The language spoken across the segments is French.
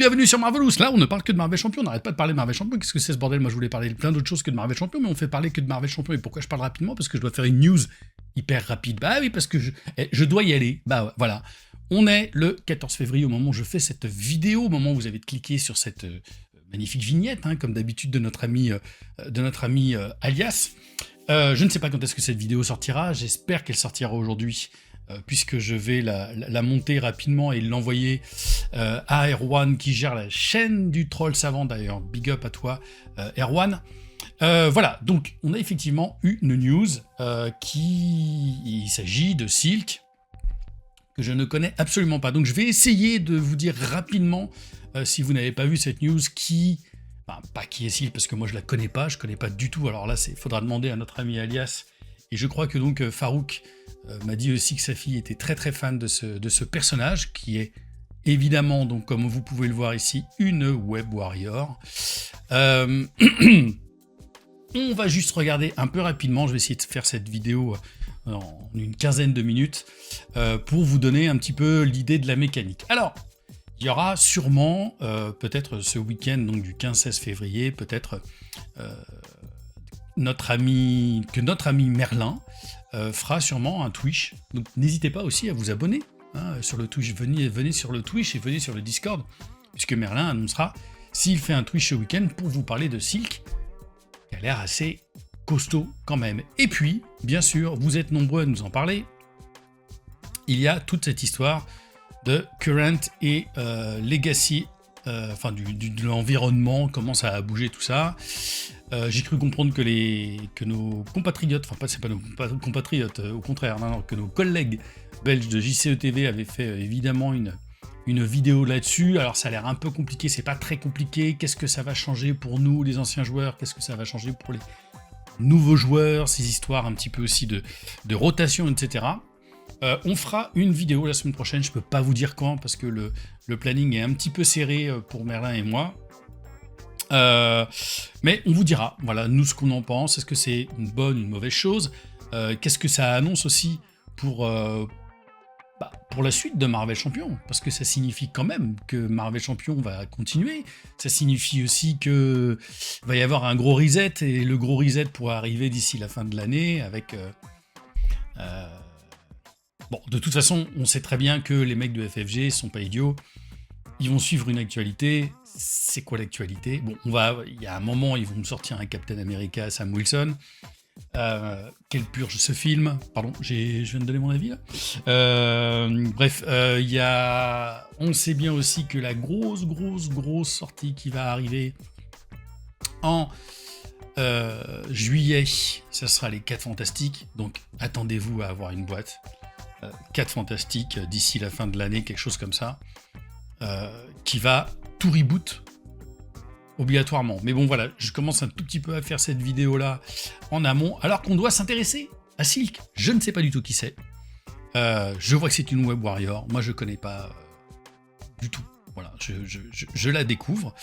bienvenue sur Marvelous. Là, on ne parle que de Marvel Champion, on n'arrête pas de parler de Marvel Champion. Qu'est-ce que c'est ce bordel? Moi, je voulais parler de plein d'autres choses que de Marvel Champion, mais on fait parler que de Marvel Champion. Et pourquoi je parle rapidement? Parce que je dois faire une news hyper rapide. Bah oui, parce que je dois y aller. Bah ouais, voilà. On est le 14 février au moment où je fais cette vidéo, au moment où vous avez cliqué sur cette magnifique vignette, hein, comme d'habitude de notre ami Alias. Je ne sais pas quand est-ce que cette vidéo sortira, j'espère qu'elle sortira aujourd'hui, puisque je vais la monter rapidement et l'envoyer à Erwan qui gère la chaîne du troll savant, d'ailleurs, big up à toi Erwan. Voilà, donc on a effectivement eu une news il s'agit de Silk, que je ne connais absolument pas. Donc je vais essayer de vous dire rapidement, si vous n'avez pas vu cette news, pas qui est Silk, parce que moi je la connais pas, je connais pas du tout. Alors là, il faudra demander à notre ami Alias. Et je crois que donc Farouk m'a dit aussi que sa fille était très très fan de ce personnage, qui est évidemment, donc comme vous pouvez le voir ici, une Web Warrior. On va juste regarder un peu rapidement, je vais essayer de faire cette vidéo en une quinzaine de minutes, pour vous donner un petit peu l'idée de la mécanique. Alors, il y aura sûrement, peut-être ce week-end, donc du 15-16 février, peut-être notre ami Merlin fera sûrement un Twitch. Donc n'hésitez pas aussi à vous abonner sur le Twitch. Venez sur le Twitch et venez sur le Discord, puisque Merlin annoncera s'il fait un Twitch ce week-end pour vous parler de Silk, qui a l'air assez costaud quand même. Et puis, bien sûr, vous êtes nombreux à nous en parler. Il y a toute cette histoire de Current et Legacy, de l'environnement, comment ça a bougé tout ça. J'ai cru comprendre que nos compatriotes, c'est pas nos compatriotes, au contraire, non, que nos collègues belges de JCETV avaient fait évidemment une vidéo là-dessus. Alors ça a l'air un peu compliqué, c'est pas très compliqué. Qu'est-ce que ça va changer pour nous, les anciens joueurs? Qu'est-ce que ça va changer pour les nouveaux joueurs? Ces histoires un petit peu aussi de rotation, etc. On fera une vidéo la semaine prochaine, je peux pas vous dire quand, parce que le planning est un petit peu serré pour Merlin et moi. Mais on vous dira, voilà, nous ce qu'on en pense, est-ce que c'est une bonne ou une mauvaise chose, qu'est-ce que ça annonce aussi pour la suite de Marvel Champion, parce que ça signifie quand même que Marvel Champion va continuer, ça signifie aussi que va y avoir un gros reset, et le gros reset pourra arriver d'ici la fin de l'année avec... Bon, de toute façon, on sait très bien que les mecs de FFG sont pas idiots. Ils vont suivre une actualité. C'est quoi l'actualité? Bon, il y a un moment, ils vont me sortir un Captain America Sam Wilson. Quelle purge ce film. Pardon, je viens de donner mon avis là. Bref, on sait bien aussi que la grosse sortie qui va arriver en juillet, ça sera les 4 Fantastiques. Donc attendez-vous à avoir une boîte. 4 Fantastiques d'ici la fin de l'année, quelque chose comme ça, qui va tout reboot obligatoirement. Mais bon voilà, je commence un tout petit peu à faire cette vidéo là en amont, alors qu'on doit s'intéresser à Silk. Je ne sais pas du tout qui c'est. Je vois que c'est une Web Warrior, moi je connais pas du tout. Voilà, je la découvre.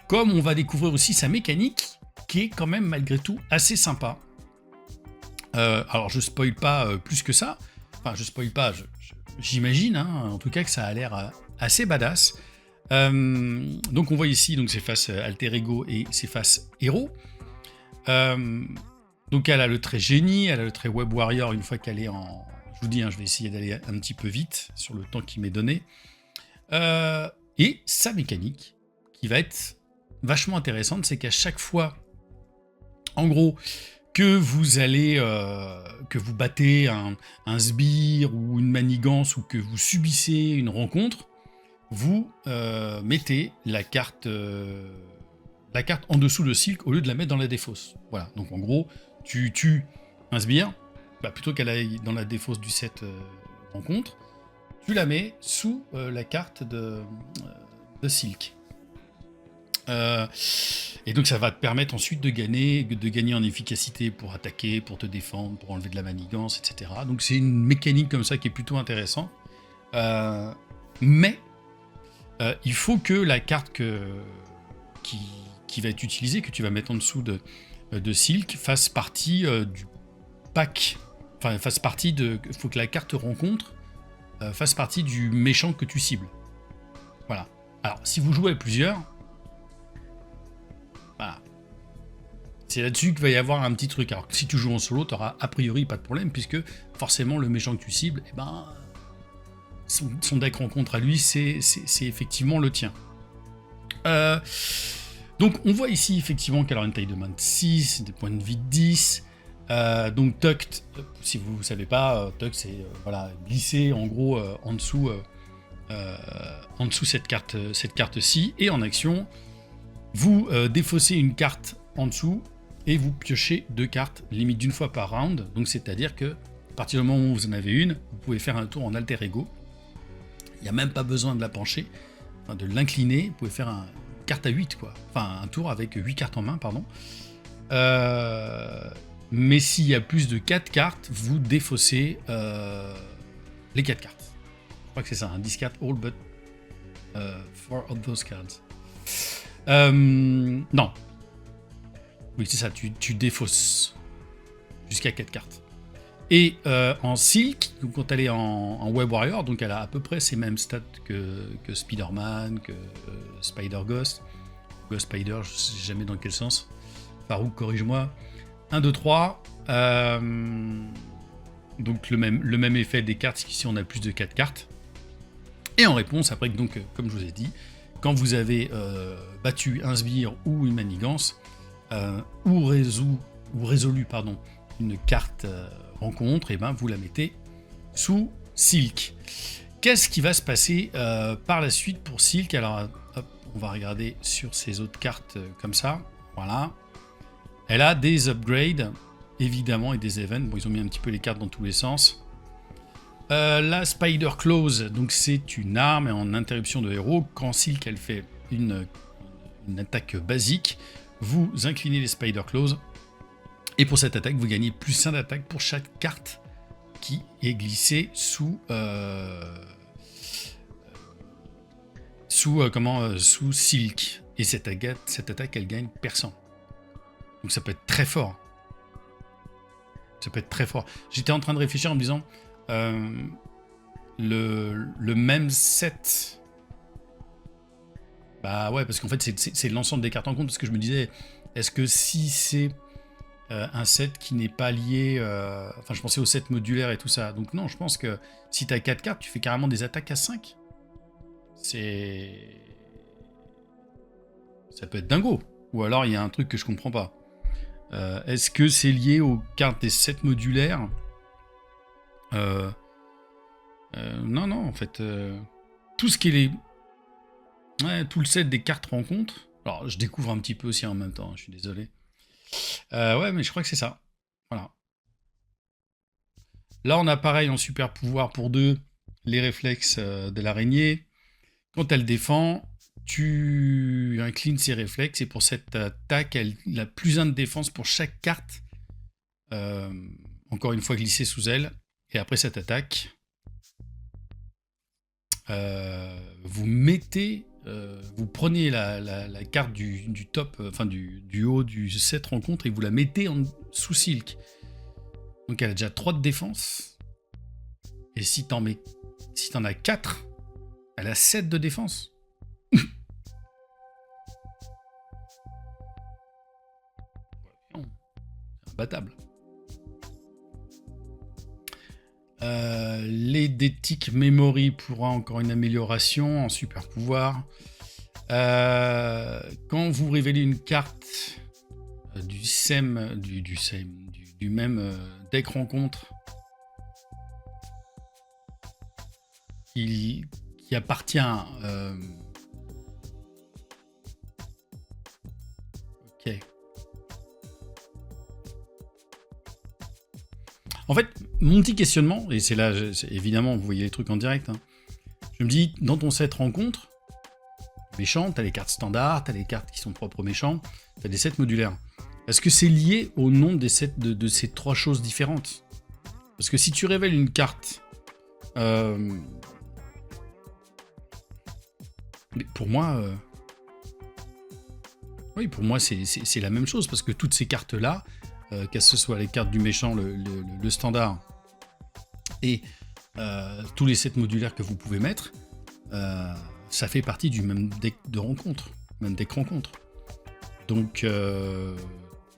Comme on va découvrir aussi sa mécanique, qui est quand même malgré tout assez sympa. Alors je spoil pas plus que ça. Enfin, je spoil pas, j'imagine, hein, en tout cas que ça a l'air assez badass. Donc on voit ici donc ses faces alter ego et ses faces héros. Donc elle a le trait génie, elle a le trait Web Warrior une fois qu'elle est en... Je vous dis, hein, je vais essayer d'aller un petit peu vite sur le temps qui m'est donné. Et sa mécanique, qui va être vachement intéressante, c'est qu'à chaque fois, en gros... que vous battez un sbire ou une manigance, ou que vous subissez une rencontre, vous mettez la carte en dessous de Silk au lieu de la mettre dans la défausse. Voilà, donc en gros, tu tues un sbire, plutôt qu'elle aille dans la défausse du set rencontre, tu la mets sous la carte de Silk. Et donc ça va te permettre ensuite de gagner en efficacité pour attaquer, pour te défendre, pour enlever de la manigance, etc. Donc c'est une mécanique comme ça qui est plutôt intéressante. Mais il faut que la carte qui va être utilisée, que tu vas mettre en dessous de Silk, fasse partie du pack. Enfin, il faut que la carte rencontre fasse partie du méchant que tu cibles. Voilà. Alors, si vous jouez à plusieurs, voilà. C'est là-dessus qu'il va y avoir un petit truc. Alors que si tu joues en solo, tu n'auras a priori pas de problème, puisque forcément le méchant que tu cibles, eh ben, son deck rencontre à lui, c'est effectivement le tien. Donc on voit ici effectivement qu'elle a une taille de main de 6, des points de vie de 10. Donc Tucked, si vous ne savez pas, Tucked c'est voilà, glisser en gros en dessous cette carte-ci, et en action, vous défaussez une carte en dessous et vous piochez 2 cartes, limite d'une fois par round. Donc c'est-à-dire que à partir du moment où vous en avez une, vous pouvez faire un tour en alter ego. Il n'y a même pas besoin de la pencher, enfin de l'incliner, vous pouvez faire une carte à 8 quoi. Enfin un tour avec 8 cartes en main, pardon. Mais s'il y a plus de 4 cartes, vous défaussez les 4 cartes. Je crois que c'est ça, un discard all but 4 of those cards. Non. Oui, c'est ça, tu défausses jusqu'à 4 cartes. Et en Silk, donc quand elle est en Web Warrior, donc elle a à peu près ces mêmes stats que Spider-Man, que Spider-Ghost. Ghost Spider, je sais jamais dans quel sens. Farouk, corrige-moi. 1, 2, 3. Donc le même effet des cartes, ici on a plus de 4 cartes. Et en réponse, après, donc, comme je vous ai dit, quand vous avez battu un sbire ou une manigance, ou résolu une carte rencontre, et ben vous la mettez sous Silk. Qu'est-ce qui va se passer par la suite pour Silk? Alors, hop, on va regarder sur ces autres cartes comme ça. Voilà. Elle a des upgrades, évidemment, et des events. Bon, ils ont mis un petit peu les cartes dans tous les sens. La Spider Claws, donc c'est une arme en interruption de héros. Quand Silk elle fait une attaque basique, vous inclinez les Spider Claws. Et pour cette attaque, vous gagnez plus 1 d'attaque pour chaque carte qui est glissée sous Silk. Et cette attaque, elle gagne perçant. Donc ça peut être très fort. Ça peut être très fort. J'étais en train de réfléchir en me disant le même set. Bah ouais, parce qu'en fait c'est l'ensemble des cartes en compte. Parce que je me disais, est-ce que si c'est un set qui n'est pas lié... Enfin, je pensais au set modulaire et tout ça. Donc non, je pense que si tu as 4 cartes, tu fais carrément des attaques à 5. Ça peut être dingo. Ou alors, il y a un truc que je comprends pas. Est-ce que c'est lié aux cartes des sets modulaires? Non, en fait... tout ce qui est tout le set des cartes rencontres... Alors, je découvre un petit peu aussi en même temps, je suis désolé. Ouais, mais je crois que c'est ça. Voilà. Là, on a pareil en super pouvoir pour 2, les réflexes de l'araignée. Quand elle défend, tu inclines ses réflexes, et pour cette attaque, elle a plus 1 de défense pour chaque carte. Encore une fois glissée sous elle. Et après cette attaque, vous mettez... vous prenez la carte du top, enfin du haut du set rencontre, et vous la mettez sous Silk. Donc elle a déjà 3 de défense. Et si t'en as 4, elle a 7 de défense. C'est imbattable. L'Eidetic Memory pourra encore une amélioration en super pouvoir. Quand vous révélez une carte du même deck rencontre qui appartient ok. En fait, mon petit questionnement, et c'est là, évidemment, vous voyez les trucs en direct, hein, je me dis, dans ton set rencontre, méchant, t'as les cartes standards, t'as les cartes qui sont propres aux méchants, t'as des sets modulaires. Est-ce que c'est lié au nom des sets de ces 3 choses différentes? Parce que si tu révèles une carte... Mais pour moi... Oui, pour moi, c'est la même chose, parce que toutes ces cartes-là, que ce soit les cartes du méchant, le standard, et tous les sets modulaires que vous pouvez mettre, ça fait partie du même deck de rencontre, même deck rencontre. Donc,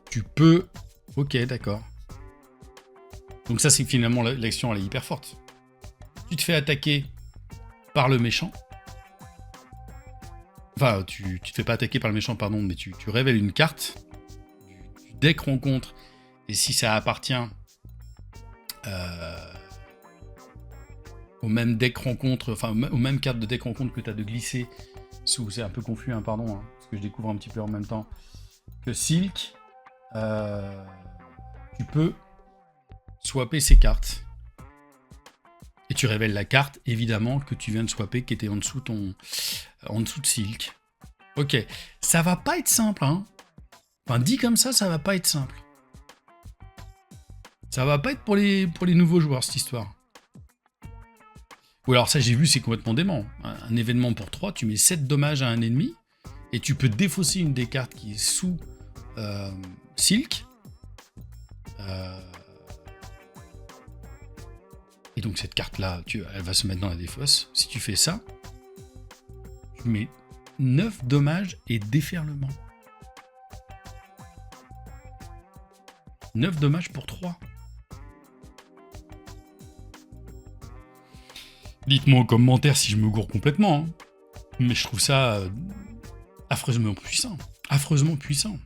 tu peux... Ok, d'accord. Donc ça, c'est que finalement, l'action, elle est hyper forte. Tu te fais attaquer par le méchant. Enfin, tu te fais pas attaquer par le méchant, pardon, mais tu révèles une carte du deck rencontre. Et si ça appartient au même deck rencontre, enfin aux mêmes cartes de deck rencontre que tu as de glisser sous, c'est un peu confus, hein, pardon, hein, parce que je découvre un petit peu en même temps, que Silk, tu peux swapper ces cartes. Et tu révèles la carte, évidemment, que tu viens de swapper, qui était en dessous, en dessous de Silk. Ok, ça va pas être simple, hein. Enfin, dit comme ça va pas être simple. Ça va pas être pour les nouveaux joueurs, cette histoire. Ou alors ça, j'ai vu, c'est complètement dément. Un événement pour 3, tu mets 7 dommages à un ennemi, et tu peux défausser une des cartes qui est sous Silk. Et donc cette carte-là, elle va se mettre dans la défausse. Si tu fais ça, tu mets 9 dommages et déferlement. 9 dommages pour 3. Dites-moi en commentaire si je me gourre complètement. Hein. Mais je trouve ça affreusement puissant. Affreusement puissant.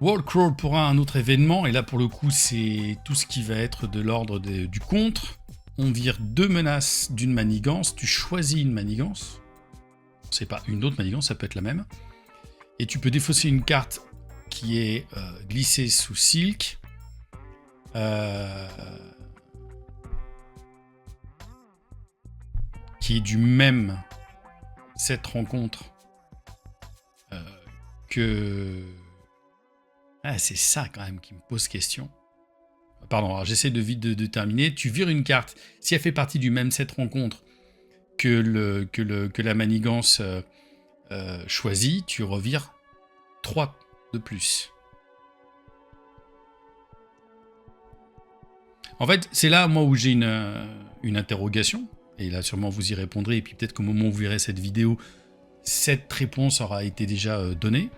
Wallcrawl pour un autre événement, et là pour le coup c'est tout ce qui va être de l'ordre du contre. On vire 2 menaces d'une manigance, tu choisis une manigance, c'est pas une autre manigance, ça peut être la même, et tu peux défausser une carte qui est glissée sous Silk, qui est du même set rencontre que... Ah, c'est ça quand même qui me pose question. Pardon, alors j'essaie de vite de terminer. Tu vires une carte, si elle fait partie du même set rencontre que la manigance choisie, tu revires 3 de plus. En fait, c'est là, moi, où j'ai une interrogation, et là, sûrement, vous y répondrez, et puis peut-être qu'au moment où vous verrez cette vidéo, cette réponse aura été déjà donnée.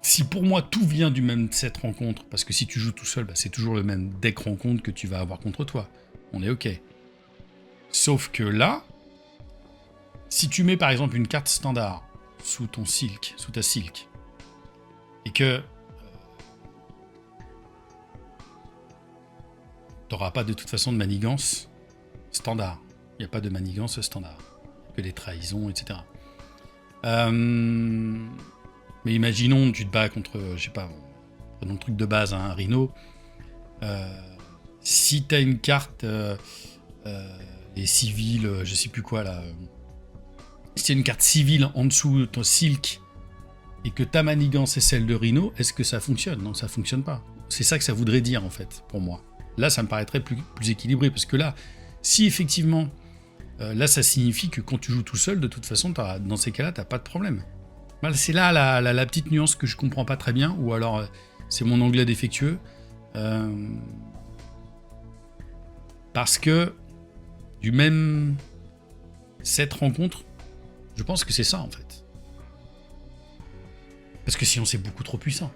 Si pour moi tout vient du même set rencontre, parce que si tu joues tout seul, bah, c'est toujours le même deck rencontre que tu vas avoir contre toi. On est ok. Sauf que là, si tu mets par exemple une carte standard sous ton Silk, sous ta Silk, et que t'auras pas de toute façon de manigance standard. Il n'y a pas de manigance standard. Que les trahisons, etc. Mais imaginons, tu te bats contre, je sais pas, prenons le truc de base, hein, un Rhino. Si t'as une carte, les civils, je sais plus quoi là. Si t'as une carte civile en dessous de ton Silk et que ta manigance est celle de Rhino, est-ce que ça fonctionne? Non, ça fonctionne pas. C'est ça que ça voudrait dire en fait, pour moi. Là, ça me paraîtrait plus équilibré, parce que là, si effectivement, là, ça signifie que quand tu joues tout seul, de toute façon, dans ces cas-là, t'as pas de problème. C'est là la petite nuance que je comprends pas très bien, ou alors c'est mon anglais défectueux. Parce que du même cette rencontre, je pense que c'est ça en fait. Parce que sinon c'est beaucoup trop puissant.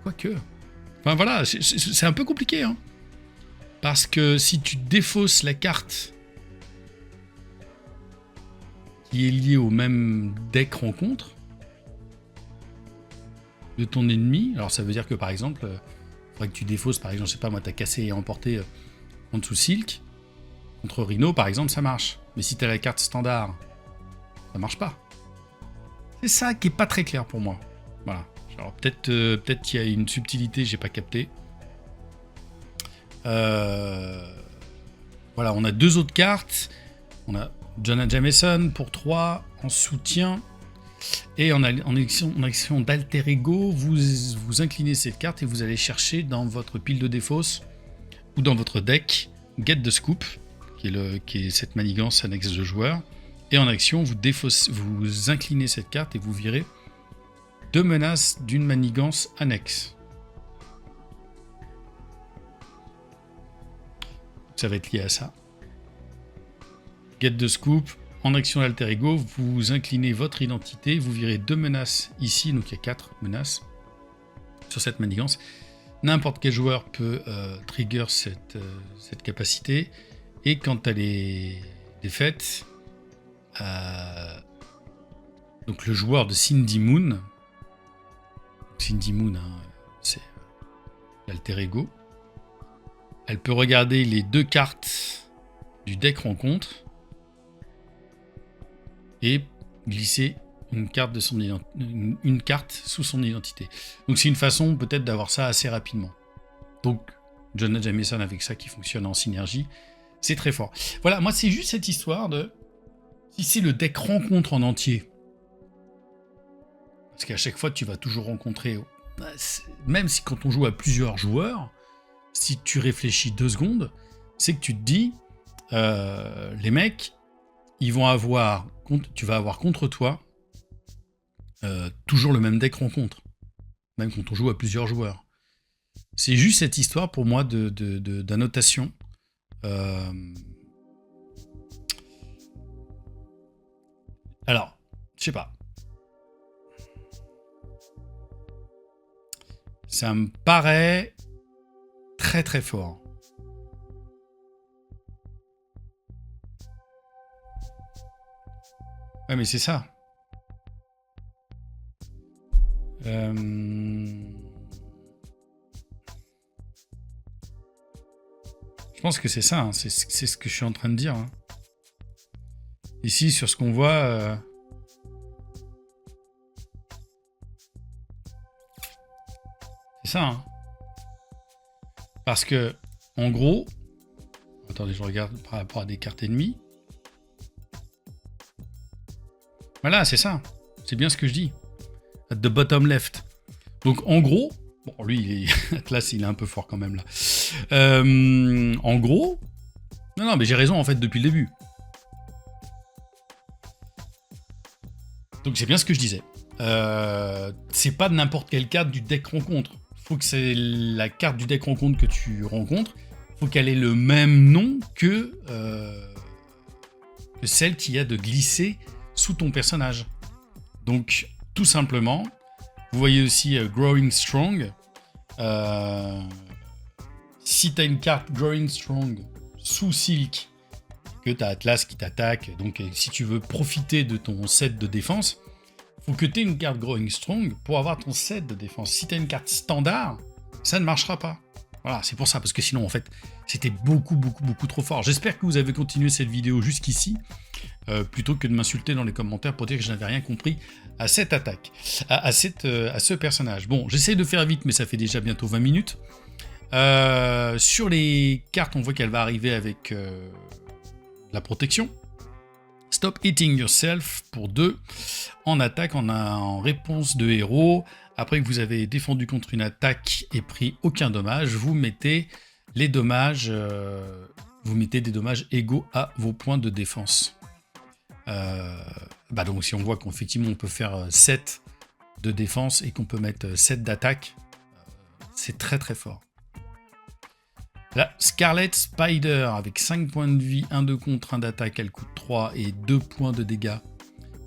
Quoique. Enfin voilà, c'est un peu compliqué, hein. Parce que si tu défausses la carte qui est liée au même deck rencontre de ton ennemi, alors ça veut dire que par exemple, il faudrait que tu défausses, par exemple, je sais pas moi, t'as cassé et emporté en dessous Silk, contre Rhino par exemple, ça marche. Mais si t'as la carte standard, ça marche pas. C'est ça qui est pas très clair pour moi. Voilà. Alors peut-être qu'il y a une subtilité, j'ai pas capté. Voilà, on a 2 autres cartes. On a Jonah Jameson pour 3 en soutien. Et en action d'alter ego, vous inclinez cette carte et vous allez chercher dans votre pile de défausse ou dans votre deck Get the Scoop, qui est cette manigance annexe de joueur. Et en action, vous inclinez cette carte et vous virez 2 menaces d'une manigance annexe. Ça va être lié à ça. Get the scoop. En action d'alter ego, vous inclinez votre identité, vous virez 2 menaces ici, donc il y a 4 menaces sur cette manigance. N'importe quel joueur peut trigger cette capacité, et quand elle est défaite, donc le joueur de Cindy Moon, c'est l'alter ego, elle peut regarder les 2 cartes du deck rencontre et glisser une carte sous son identité. Donc c'est une façon peut-être d'avoir ça assez rapidement. Donc Jonah Jameson avec ça qui fonctionne en synergie, c'est très fort. Voilà, moi c'est juste cette histoire de si c'est le deck rencontre en entier, parce qu'à chaque fois tu vas toujours rencontrer, même si quand on joue à plusieurs joueurs, si tu réfléchis 2 secondes, c'est que tu te dis les mecs, tu vas avoir contre toi toujours le même deck rencontre, même quand on joue à plusieurs joueurs. C'est juste cette histoire pour moi d'annotation. Alors, je sais pas. Ça me paraît très très fort. Ouais, mais c'est ça. Je pense que c'est ça, hein. C'est ce que je suis en train de dire. Hein. Ici, sur ce qu'on voit... C'est ça. Hein. Parce que, en gros... Attendez, je regarde par rapport à des cartes ennemies. Voilà, c'est ça. C'est bien ce que je dis. At the bottom left. Donc, en gros... Bon, lui, Atlas, il est un peu fort quand même, là. En gros... Non, mais j'ai raison, en fait, depuis le début. Donc, c'est bien ce que je disais. C'est pas n'importe quelle carte du deck rencontre. Faut que c'est la carte du deck rencontre que tu rencontres. Faut qu'elle ait le même nom que celle qui a de glisser sous ton personnage. Donc, tout simplement... Vous voyez aussi Growing Strong. Si tu as une carte Growing Strong sous Silk, que tu as Atlas qui t'attaque, donc si tu veux profiter de ton set de défense, faut que tu aies une carte Growing Strong pour avoir ton set de défense. Si tu as une carte standard, ça ne marchera pas. Voilà, c'est pour ça, parce que sinon, en fait, c'était beaucoup trop fort. J'espère que vous avez continué cette vidéo jusqu'ici, plutôt que de m'insulter dans les commentaires pour dire que je n'avais rien compris à cette attaque, à ce personnage. Bon, j'essaie de faire vite, mais ça fait déjà bientôt 20 minutes. Sur les cartes, on voit qu'elle va arriver avec la protection. Stop Hitting Yourself pour 2. En attaque, en réponse de héros. Après que vous avez défendu contre une attaque et pris aucun dommage, vous mettez les dommages, vous mettez des dommages égaux à vos points de défense. Donc si on voit qu'effectivement on peut faire 7 de défense et qu'on peut mettre 7 d'attaque, c'est très très fort. Là, Scarlet Spider avec 5 points de vie, 1 de contre, 1 d'attaque, elle coûte 3 et 2 points de dégâts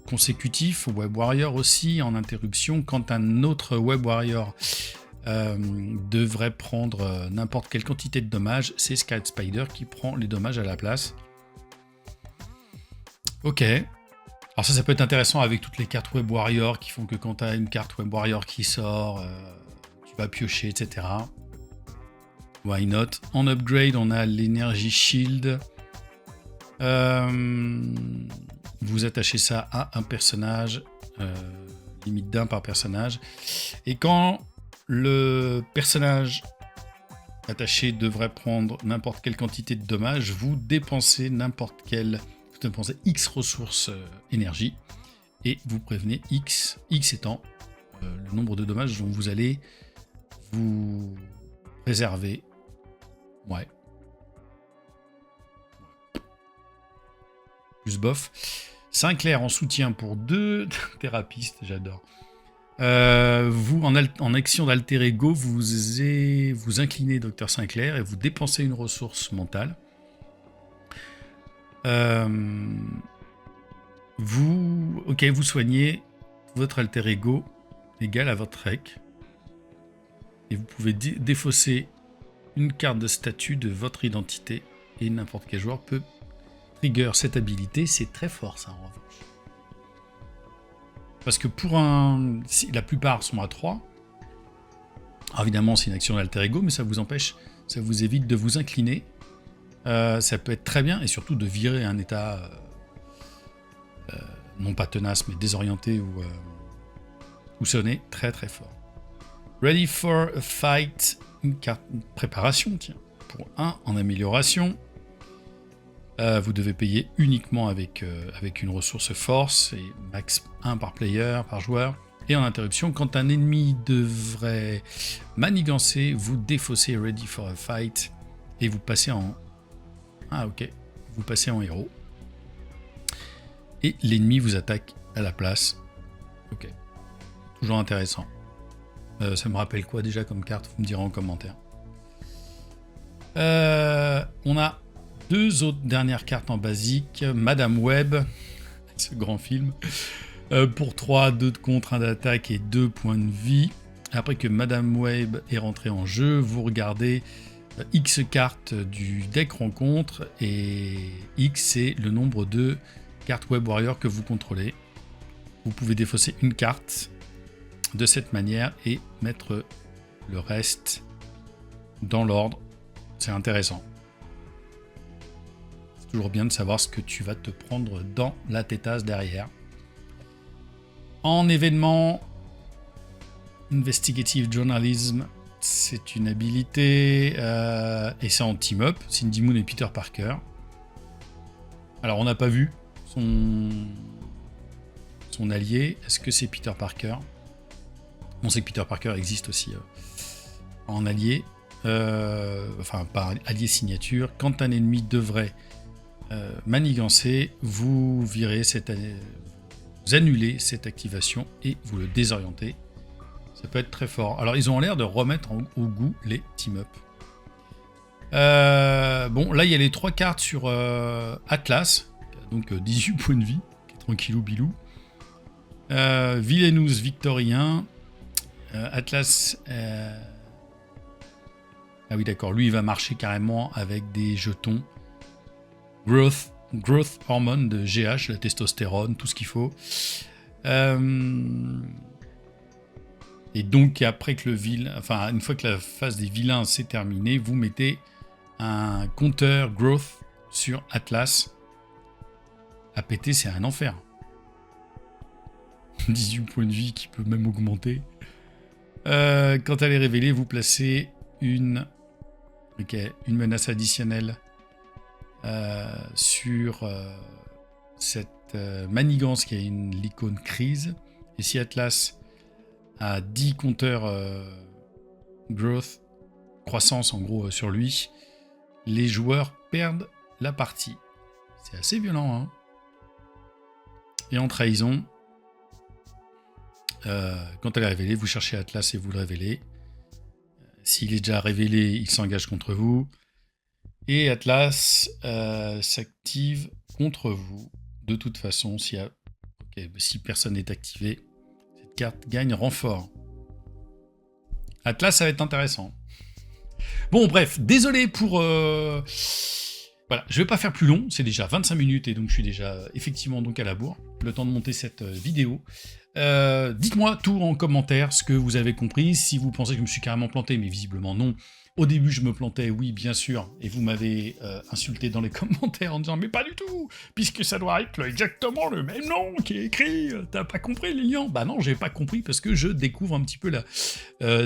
consécutifs. Web Warrior aussi en interruption. Quand un autre Web Warrior devrait prendre n'importe quelle quantité de dommages, c'est Scarlet Spider qui prend les dommages à la place. Ok. Alors ça peut être intéressant avec toutes les cartes Web Warrior qui font que quand tu as une carte Web Warrior qui sort, tu vas piocher, etc. Why not? En upgrade, on a l'énergie shield. Vous attachez ça à un personnage, limite d'un par personnage. Et quand le personnage attaché devrait prendre n'importe quelle quantité de dommages, vous dépensez X ressources énergie et vous prévenez X étant le nombre de dommages dont vous allez vous réserver. Ouais. Plus bof. Sinclair en soutien pour 2 thérapistes, j'adore. Vous, en action d'alter ego, vous inclinez Dr Sinclair et vous dépensez une ressource mentale. Vous soignez votre alter ego égal à votre rec. Et vous pouvez défausser une carte de statut de votre identité et n'importe quel joueur peut trigger cette habilité. C'est très fort ça en revanche. Parce que la plupart sont à 3. Alors évidemment c'est une action d'alter ego, mais ça vous évite de vous incliner. Ça peut être très bien, et surtout de virer un état non pas tenace, mais désorienté ou sonné, très très fort. Ready for a fight, une carte de préparation, tiens, pour 1 en amélioration. Vous devez payer uniquement avec une ressource force, et max 1 par player, par joueur. Et en interruption, quand un ennemi devrait manigancer, vous défaussez Ready for a fight, et vous passez en... vous passez en héros. Et l'ennemi vous attaque à la place. Ok. Toujours intéressant. Ça me rappelle quoi déjà comme carte? Vous me direz en commentaire. On a 2 autres dernières cartes en basique. Madame Web, ce grand film. Pour 3, 2 de contre, 1 d'attaque et 2 points de vie. Après que Madame Web est rentrée en jeu, vous regardez X cartes du deck rencontre. Et X, c'est le nombre de cartes Web Warrior que vous contrôlez. Vous pouvez défausser une carte de cette manière et mettre le reste dans l'ordre. C'est intéressant. C'est toujours bien de savoir ce que tu vas te prendre dans la tétasse derrière. En événement, Investigative Journalism, c'est une habilité et c'est en team-up. Cindy Moon et Peter Parker. Alors on n'a pas vu son allié. Est-ce que c'est Peter Parker? On sait que Peter Parker existe aussi en allié, par allié signature. Quand un ennemi devrait manigancer, vous annulez cette activation et vous le désorientez. Ça peut être très fort. Alors ils ont l'air de remettre au goût les team-up. Bon, là il y a les 3 cartes sur Atlas, donc 18 points de vie, qui est tranquillou bilou. Villainous Victorien. Atlas, ah oui d'accord, lui il va marcher carrément avec des jetons Growth Hormone de GH, la testostérone, tout ce qu'il faut. Et donc après que une fois que la phase des vilains s'est terminée, vous mettez un compteur Growth sur Atlas. À péter, c'est un enfer. 18 points de vie qui peut même augmenter. Quand elle est révélée, vous placez une menace additionnelle sur cette manigance qui a l'icône crise. Et si Atlas a 10 compteurs growth, croissance en gros sur lui, les joueurs perdent la partie. C'est assez violent, hein. Et en trahison, quand elle est révélée, vous cherchez Atlas et vous le révélez. S'il est déjà révélé, il s'engage contre vous. Et Atlas s'active contre vous. De toute façon, si personne n'est activé, cette carte gagne renfort. Atlas, ça va être intéressant. Bon, bref, désolé pour... Voilà, je vais pas faire plus long, c'est déjà 25 minutes et donc je suis déjà effectivement donc à la bourre. Le temps de monter cette vidéo. Dites-moi tout en commentaire ce que vous avez compris, si vous pensez que je me suis carrément planté, mais visiblement non. Au début je me plantais, oui bien sûr, et vous m'avez insulté dans les commentaires en disant mais pas du tout, puisque ça doit être exactement le même nom qui est écrit, t'as pas compris Lilian? Bah non, j'ai pas compris parce que je découvre un petit peu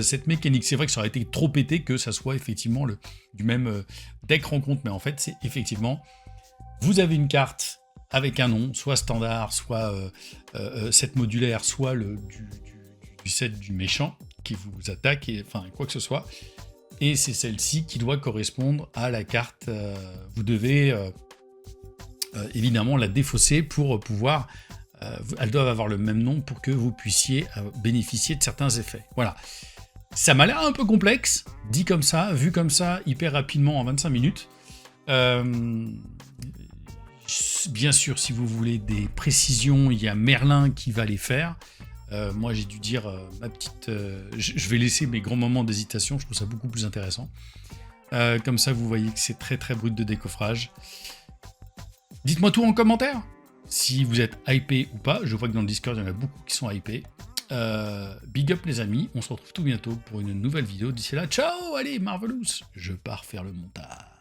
cette mécanique. C'est vrai que ça aurait été trop pété que ça soit effectivement du même deck rencontre, mais en fait c'est effectivement, vous avez une carte avec un nom, soit standard, soit set modulaire, soit du set du méchant qui vous attaque, enfin quoi que ce soit. Et c'est celle-ci qui doit correspondre à la carte. Vous devez évidemment la défausser pour pouvoir... elles doivent avoir le même nom pour que vous puissiez bénéficier de certains effets. Voilà. Ça m'a l'air un peu complexe, dit comme ça, vu comme ça, hyper rapidement en 25 minutes. Bien sûr, si vous voulez des précisions, il y a Merlin qui va les faire. Moi, j'ai dû dire ma petite... je vais laisser mes grands moments d'hésitation, je trouve ça beaucoup plus intéressant. Comme ça, vous voyez que c'est très très brut de décoffrage. Dites-moi tout en commentaire, si vous êtes hypé ou pas. Je vois que dans le Discord, il y en a beaucoup qui sont hypés. Big up les amis, on se retrouve tout bientôt pour une nouvelle vidéo. D'ici là, ciao, allez, Marvelous, je pars faire le montage.